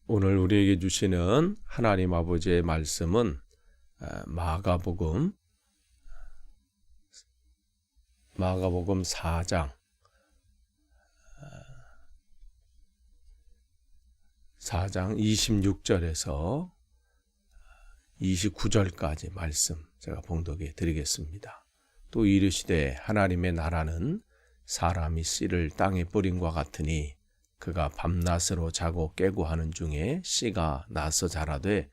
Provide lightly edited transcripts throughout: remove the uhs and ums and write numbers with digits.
오늘 우리에게 주시는 하나님 아버지의 말씀은 마가복음 4장 26절에서 29절까지 말씀 제가 봉독해 드리겠습니다. 또 이르시되 하나님의 나라는 사람이 씨를 땅에 뿌림과 같으니 그가 밤낮으로 자고 깨고 하는 중에 씨가 나서 자라되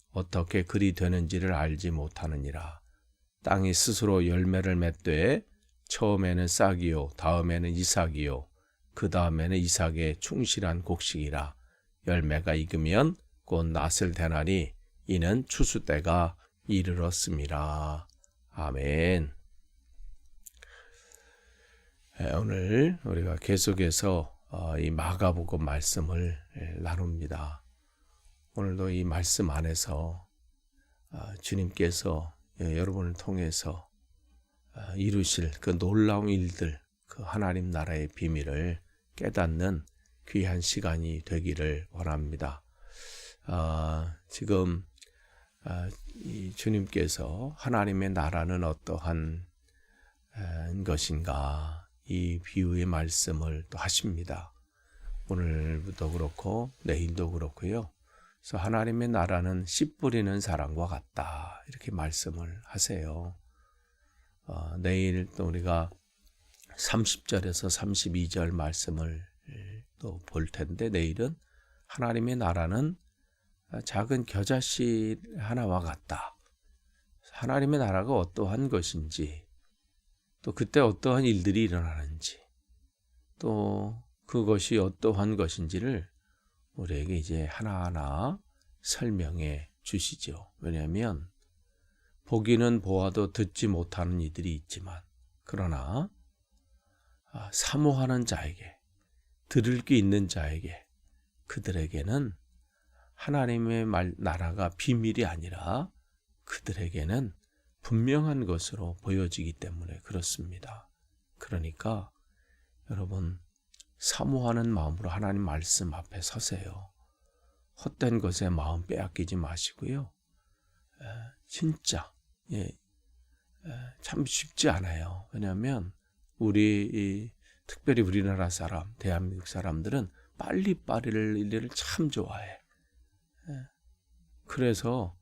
어떻게 그리 되는지를 알지 못하느니라. 땅이 스스로 열매를 맺되 처음에는 싹이요 다음에는 이삭이요 그 다음에는 이삭의 충실한 곡식이라. 열매가 익으면 곧 낫을 대나니 이는 추수 때가 이르렀음이라. 아멘. 오늘 우리가 계속해서 이 마가복음 말씀을 나눕니다. 오늘도 이 말씀 안에서 주님께서 여러분을 통해서 이루실 그 놀라운 일들, 그 하나님 나라의 비밀을 깨닫는 귀한 시간이 되기를 원합니다. 지금 이 주님께서 하나님의 나라는 어떠한 것인가, 이 비유의 말씀을 또 하십니다. 오늘부터 그렇고 내일도 그렇고요. 그래서 하나님의 나라는 씨 뿌리는 사람과 같다, 이렇게 말씀을 하세요. 내일 또 우리가 30절에서 32절 말씀을 또 볼 텐데, 내일은 하나님의 나라는 작은 겨자씨 하나와 같다. 하나님의 나라가 어떠한 것인지, 또 그때 어떠한 일들이 일어나는지, 또 그것이 어떠한 것인지를 우리에게 이제 하나하나 설명해 주시죠. 왜냐하면 보기는 보아도 듣지 못하는 이들이 있지만, 그러나 사모하는 자에게, 들을 게 있는 자에게, 그들에게는 하나님의 나라가 비밀이 아니라 그들에게는 분명한 것으로 보여지기 때문에 그렇습니다. 그러니까 여러분, 사모하는 마음으로 하나님 말씀 앞에 서세요. 헛된 것에 마음 빼앗기지 마시고요. 진짜 참 쉽지 않아요. 왜냐하면 특별히 우리나라 사람, 대한민국 사람들은 빨리빨리를 일을 참 좋아해. 그래서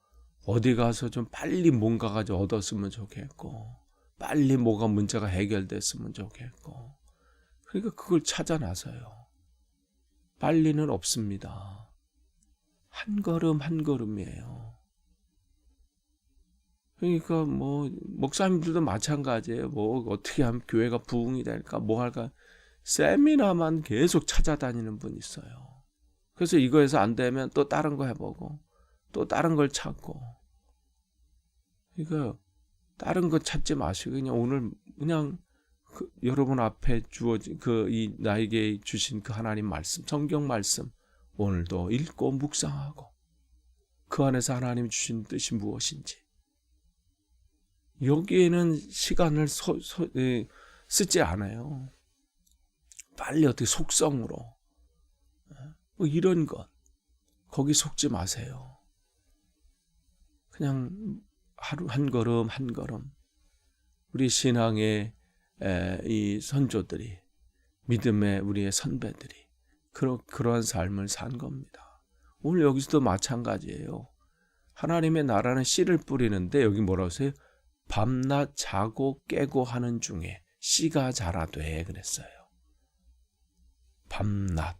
어디 가서 좀 빨리 뭔가가 좀 얻었으면 좋겠고, 빨리 뭐가 문제가 해결됐으면 좋겠고, 그러니까 그걸 찾아 나서요. 빨리는 없습니다. 한 걸음 한 걸음이에요. 그러니까 목사님들도 마찬가지예요. 어떻게 하면 교회가 부흥이 될까, 뭐 할까, 세미나만 계속 찾아다니는 분이 있어요. 그래서 이거에서 안 되면 또 다른 거 해보고, 또 다른 걸 찾고. 그러니까 다른 거 찾지 마시고 그냥 여러분 앞에 주어진 나에게 주신 그 하나님 말씀, 성경 말씀 오늘도 읽고 묵상하고, 그 안에서 하나님 주신 뜻이 무엇인지, 여기에는 시간을 쓰지 않아요. 빨리 어떻게 속성으로 이런 것, 거기 속지 마세요. 그냥 하루 한 걸음 한 걸음, 우리 신앙의 이 선조들이, 믿음의 우리의 선배들이 그러한 삶을 산 겁니다. 오늘 여기서도 마찬가지예요. 하나님의 나라는 씨를 뿌리는데, 여기 뭐라고 했어요? 밤낮 자고 깨고 하는 중에 씨가 자라되 그랬어요. 밤낮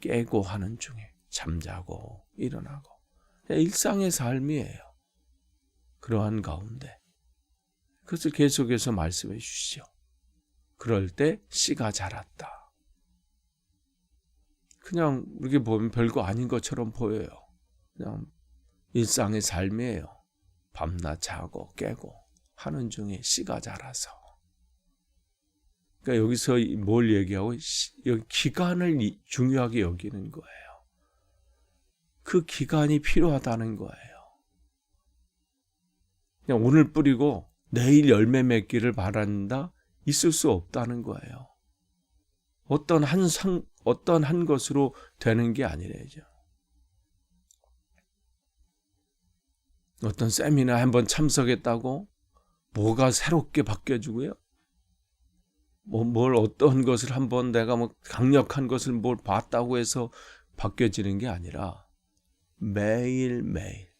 깨고 하는 중에, 잠자고 일어나고, 일상의 삶이에요. 그러한 가운데 그것을 계속해서 말씀해 주시죠. 그럴 때 씨가 자랐다. 그냥 이렇게 보면 별거 아닌 것처럼 보여요. 그냥 일상의 삶이에요. 밤낮 자고 깨고 하는 중에 씨가 자라서. 그러니까 여기서 뭘 얘기하고, 여기 기간을 중요하게 여기는 거예요. 그 기간이 필요하다는 거예요. 그냥 오늘 뿌리고 내일 열매 맺기를 바란다? 있을 수 없다는 거예요. 어떤 한 것으로 되는 게 아니래죠. 어떤 세미나에 한번 참석했다고 뭐가 새롭게 바뀌어지고요. 뭘 어떤 것을 한번 내가 강력한 것을 뭘 봤다고 해서 바뀌어지는 게 아니라 매일매일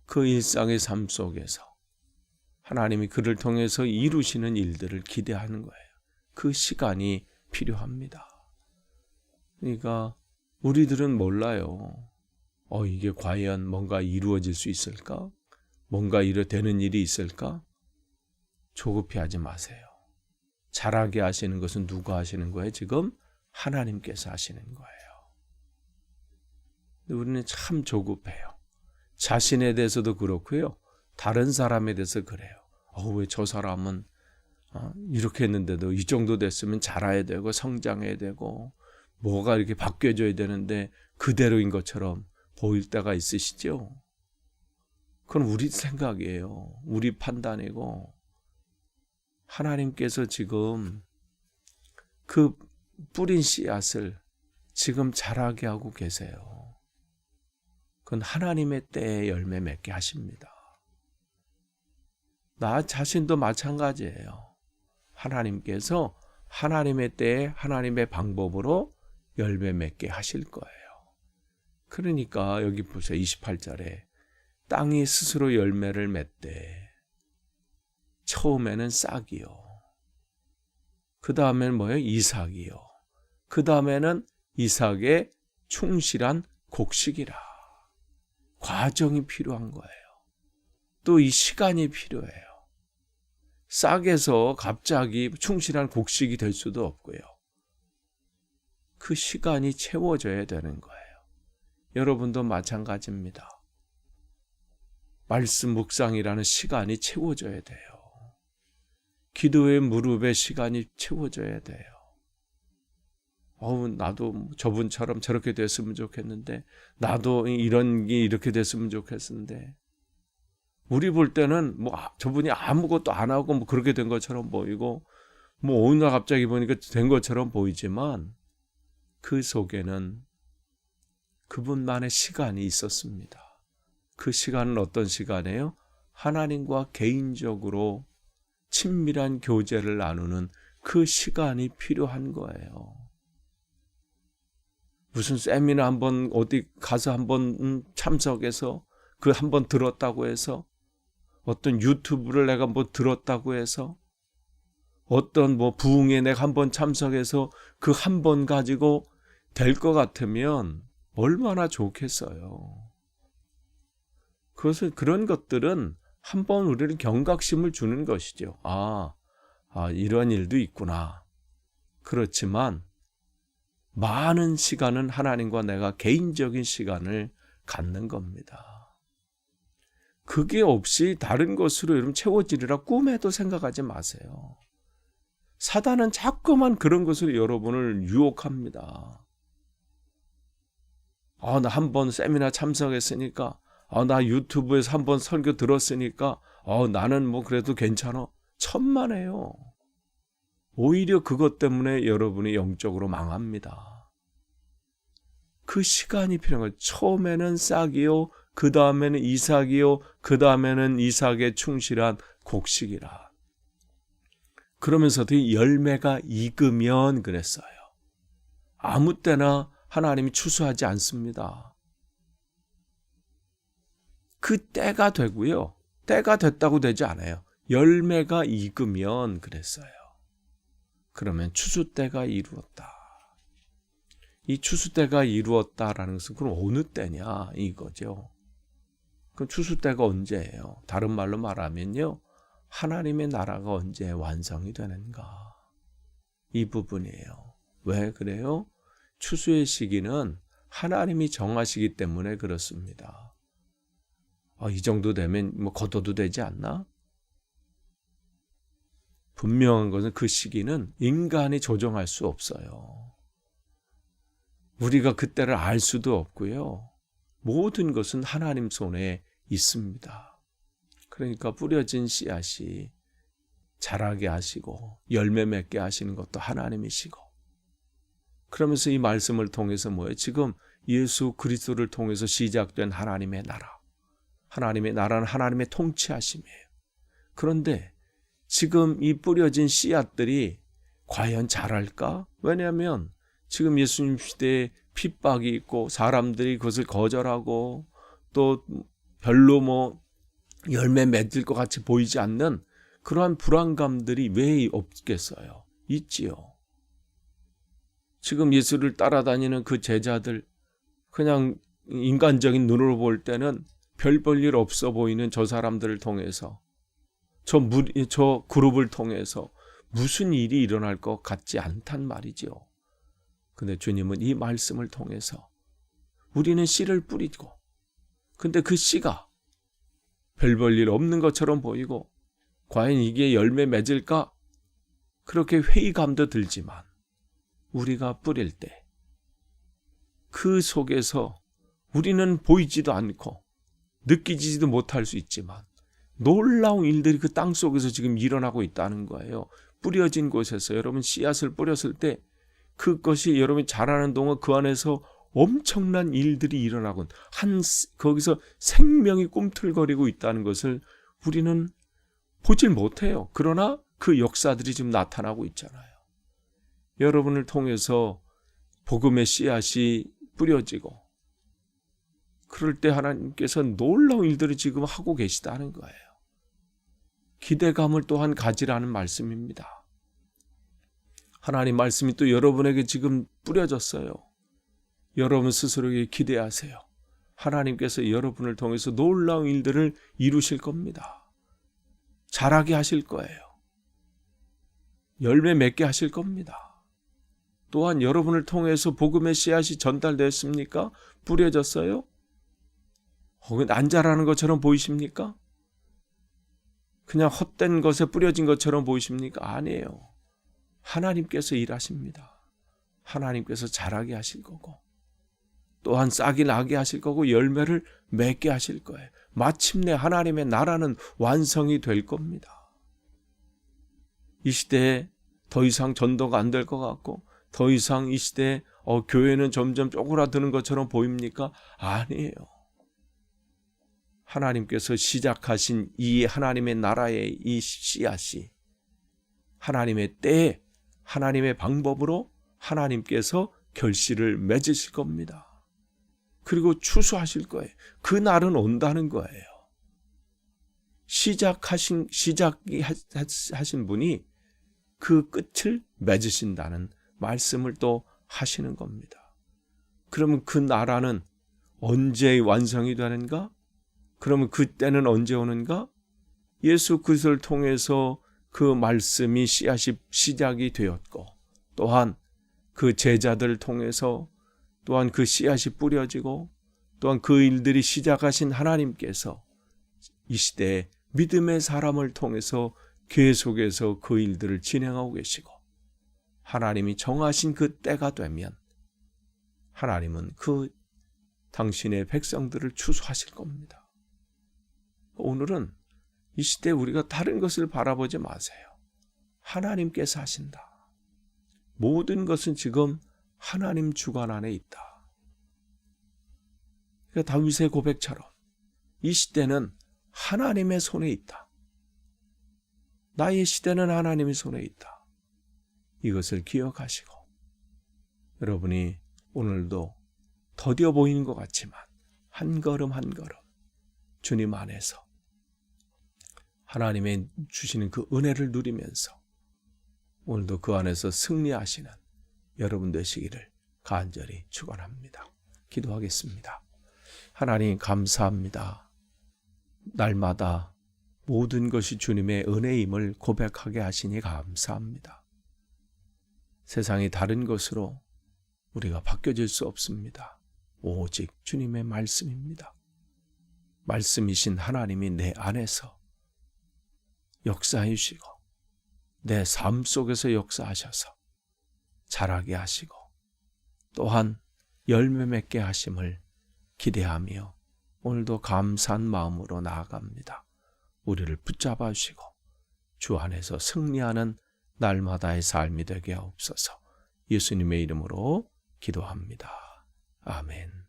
그 일상의 삶 속에서 하나님이 그를 통해서 이루시는 일들을 기대하는 거예요. 그 시간이 필요합니다. 그러니까 우리들은 몰라요. 이게 과연 뭔가 이루어질 수 있을까? 뭔가 되는 일이 있을까? 조급해하지 마세요. 잘하게 하시는 것은 누가 하시는 거예요? 지금 하나님께서 하시는 거예요. 우리는 참 조급해요. 자신에 대해서도 그렇고요. 다른 사람에 대해서 그래요. 왜 저 사람은 이렇게 했는데도 이 정도 됐으면 잘해야 되고 성장해야 되고 뭐가 이렇게 바뀌어져야 되는데 그대로인 것처럼 보일 때가 있으시죠? 그건 우리 생각이에요. 우리 판단이고 하나님께서 지금 그 뿌린 씨앗을 지금 자라게 하고 계세요. 그건 하나님의 때에 열매 맺게 하십니다. 나 자신도 마찬가지예요. 하나님께서 하나님의 때에 하나님의 방법으로 열매 맺게 하실 거예요. 그러니까 여기 보세요. 28절에 땅이 스스로 열매를 맺되 처음에는 싹이요. 그 다음에는 뭐예요? 이삭이요. 그 다음에는 이삭의 충실한 곡식이라. 과정이 필요한 거예요. 또 이 시간이 필요해요. 싹에서 갑자기 충실한 곡식이 될 수도 없고요. 그 시간이 채워져야 되는 거예요. 여러분도 마찬가지입니다. 말씀 묵상이라는 시간이 채워져야 돼요. 기도의 무릎의 시간이 채워져야 돼요. 나도 저분처럼 저렇게 됐으면 좋겠는데, 나도 이런 게 이렇게 됐으면 좋겠는데, 우리 볼 때는 저분이 아무것도 안 하고 그렇게 된 것처럼 보이고, 어느 날 갑자기 보니까 된 것처럼 보이지만, 그 속에는 그분만의 시간이 있었습니다. 그 시간은 어떤 시간이에요? 하나님과 개인적으로 친밀한 교제를 나누는 그 시간이 필요한 거예요. 무슨 세미나 한번 어디 가서 한번 참석해서 그 한번 들었다고 해서, 어떤 유튜브를 내가 들었다고 해서, 어떤 부흥에 내가 한번 참석해서 그 한 번 가지고 될 것 같으면 얼마나 좋겠어요. 그런 것들은 한번 우리를 경각심을 주는 것이죠. 이런 일도 있구나. 그렇지만 많은 시간은 하나님과 내가 개인적인 시간을 갖는 겁니다. 그게 없이 다른 것으로 여러분 채워지리라 꿈에도 생각하지 마세요. 사단은 자꾸만 그런 것으로 여러분을 유혹합니다. 나 한번 세미나 참석했으니까, 나 유튜브에서 한번 설교 들었으니까, 나는 그래도 괜찮아. 천만에요. 오히려 그것 때문에 여러분이 영적으로 망합니다. 그 시간이 필요한 거예요. 처음에는 싹이요, 그 다음에는 이삭이요, 그 다음에는 이삭의 충실한 곡식이라. 그러면서도 열매가 익으면 그랬어요. 아무 때나 하나님이 추수하지 않습니다. 그 때가 되고요. 때가 됐다고 되지 않아요. 열매가 익으면 그랬어요. 그러면 추수 때가 이루었다. 이 추수 때가 이루었다라는 것은 그럼 어느 때냐 이거죠. 그럼 추수 때가 언제예요? 다른 말로 말하면요. 하나님의 나라가 언제 완성이 되는가? 이 부분이에요. 왜 그래요? 추수의 시기는 하나님이 정하시기 때문에 그렇습니다. 이 정도 되면 걷어도 되지 않나? 분명한 것은 그 시기는 인간이 조정할 수 없어요. 우리가 그때를 알 수도 없고요. 모든 것은 하나님 손에 있습니다. 그러니까 뿌려진 씨앗이 자라게 하시고 열매 맺게 하시는 것도 하나님이시고, 그러면서 이 말씀을 통해서 뭐예요? 지금 예수 그리스도를 통해서 시작된 하나님의 나라. 하나님의 나라는 하나님의 통치하심이에요. 그런데 지금 이 뿌려진 씨앗들이 과연 자랄까? 왜냐하면 지금 예수님 시대에 핍박이 있고 사람들이 그것을 거절하고 또 별로 열매 맺을 것 같이 보이지 않는 그러한 불안감들이 왜 없겠어요? 있지요. 지금 예수를 따라다니는 그 제자들, 그냥 인간적인 눈으로 볼 때는 별 볼 일 없어 보이는 저 사람들을 통해서, 저 그룹을 통해서 무슨 일이 일어날 것 같지 않단 말이지요. 근데 주님은 이 말씀을 통해서 우리는 씨를 뿌리고, 근데 그 씨가 별 볼 일 없는 것처럼 보이고 과연 이게 열매 맺을까? 그렇게 회의감도 들지만 우리가 뿌릴 때 그 속에서 우리는 보이지도 않고 느끼지도 못할 수 있지만 놀라운 일들이 그 땅 속에서 지금 일어나고 있다는 거예요. 뿌려진 곳에서 여러분 씨앗을 뿌렸을 때 그것이 여러분이 자라는 동안 그 안에서 엄청난 일들이 일어나곤 거기서 생명이 꿈틀거리고 있다는 것을 우리는 보질 못해요. 그러나 그 역사들이 지금 나타나고 있잖아요. 여러분을 통해서 복음의 씨앗이 뿌려지고 그럴 때 하나님께서 놀라운 일들을 지금 하고 계시다는 거예요. 기대감을 또한 가지라는 말씀입니다. 하나님 말씀이 또 여러분에게 지금 뿌려졌어요. 여러분 스스로에게 기대하세요. 하나님께서 여러분을 통해서 놀라운 일들을 이루실 겁니다. 자라게 하실 거예요. 열매 맺게 하실 겁니다. 또한 여러분을 통해서 복음의 씨앗이 전달됐습니까? 뿌려졌어요? 안 자라는 것처럼 보이십니까? 그냥 헛된 것에 뿌려진 것처럼 보이십니까? 아니에요. 하나님께서 일하십니다. 하나님께서 자라게 하실 거고 또한 싹이 나게 하실 거고 열매를 맺게 하실 거예요. 마침내 하나님의 나라는 완성이 될 겁니다. 이 시대에 더 이상 전도가 안 될 것 같고 더 이상 이 시대에 교회는 점점 쪼그라드는 것처럼 보입니까? 아니에요. 하나님께서 시작하신 이 하나님의 나라의 이 씨앗이 하나님의 때에 하나님의 방법으로 하나님께서 결실을 맺으실 겁니다. 그리고 추수하실 거예요. 그 날은 온다는 거예요. 시작하신 분이 그 끝을 맺으신다는 말씀을 또 하시는 겁니다. 그러면 그 나라는 언제 완성이 되는가? 그러면 그때는 언제 오는가? 예수 그리스도를 통해서 그 말씀이 씨앗이 시작이 되었고 또한 그 제자들을 통해서 또한 그 씨앗이 뿌려지고 또한 그 일들이 시작하신 하나님께서 이 시대에 믿음의 사람을 통해서 계속해서 그 일들을 진행하고 계시고 하나님이 정하신 그 때가 되면 하나님은 그 당신의 백성들을 추수하실 겁니다. 오늘은 이 시대에 우리가 다른 것을 바라보지 마세요. 하나님께서 하신다. 모든 것은 지금 하나님 주관 안에 있다. 그러니까 다윗의 고백처럼 이 시대는 하나님의 손에 있다. 나의 시대는 하나님의 손에 있다. 이것을 기억하시고 여러분이 오늘도 더뎌 보이는 것 같지만 한 걸음 한 걸음 주님 안에서 하나님의 주시는 그 은혜를 누리면서 오늘도 그 안에서 승리하시는 여러분 되시기를 간절히 축원합니다. 기도하겠습니다. 하나님 감사합니다. 날마다 모든 것이 주님의 은혜임을 고백하게 하시니 감사합니다. 세상이 다른 것으로 우리가 바뀌어질 수 없습니다. 오직 주님의 말씀입니다. 말씀이신 하나님이 내 안에서 역사해 주시고 내 삶 속에서 역사하셔서 자라게 하시고 또한 열매 맺게 하심을 기대하며 오늘도 감사한 마음으로 나아갑니다. 우리를 붙잡아 주시고 주 안에서 승리하는 날마다의 삶이 되게 하옵소서. 예수님의 이름으로 기도합니다. 아멘.